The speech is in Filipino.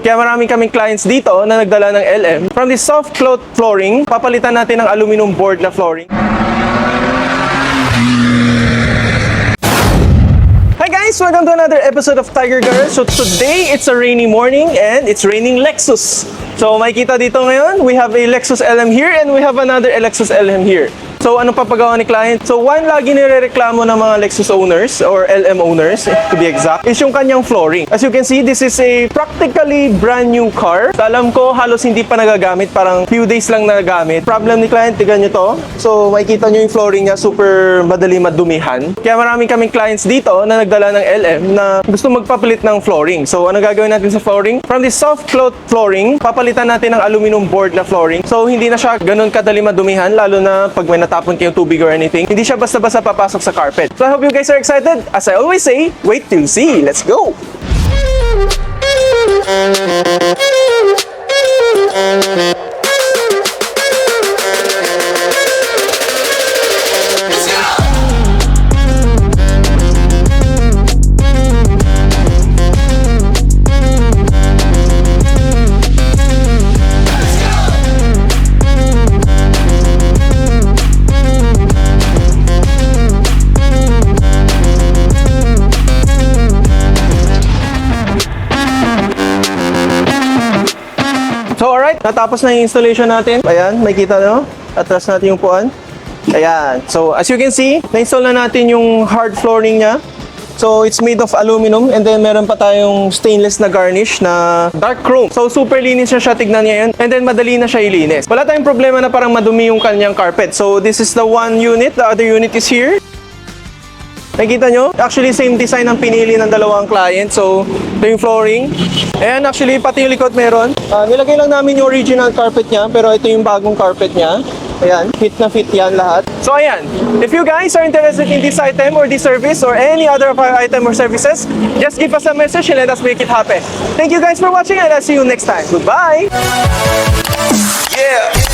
Kaya marami kaming clients dito na nagdala ng LM. From the soft cloth flooring, papalitan natin ng aluminum board na flooring. Hi guys! Welcome to another episode of Tiger Garage. So today, it's a rainy morning and it's raining Lexus. So makikita dito ngayon, we have a Lexus LM here and we have another Lexus LM here. So ano papagawa ni client? So one lagi nirereklamo ng mga Lexus owners or LM owners to be exact is yung kanyang flooring. As you can see, this is a practically brand new car. So, alam ko halos hindi pa nagagamit, parang few days lang nagagamit. Problem ni client, tignan nyo to. So makikita nyo yung flooring niya, super madali madumihan. Kaya marami kaming clients dito na nagdala ng LM na gusto magpapalit ng flooring. So ano gagawin natin sa flooring? From the soft cloth flooring, papalitan natin ng aluminum board na flooring. So hindi na siya ganun kadali madumihan, lalo na pag may natapon kayong tubig or anything. Hindi siya basta-basta papasok sa carpet. So I hope you guys are excited. As I always say, wait till you see. Let's go! So alright, natapos na yung installation natin. Ayan, makikita nyo. Atras natin yung puan. Ayan. So as you can see, na-install na natin yung hard flooring niya. So it's made of aluminum and then meron pa tayong stainless na garnish na dark chrome. So super linis na siya, tignan niya yan. And then madali na siya ilinis. Wala tayong problema na parang madumi yung kanyang carpet. So this is the one unit, the other unit is here. Nakikita nyo? Actually, same design ang pinili ng dalawang client. So, ito yung flooring. Ayan, actually, pati yung likod meron. Nilagay lang namin yung original carpet niya, pero ito yung bagong carpet niya. Ayan, fit na fit yan lahat. So, ayan. If you guys are interested in this item or this service or any other of our item or services, just give us a message and let us make it happen. Thank you guys for watching and I'll see you next time. Goodbye! Yeah!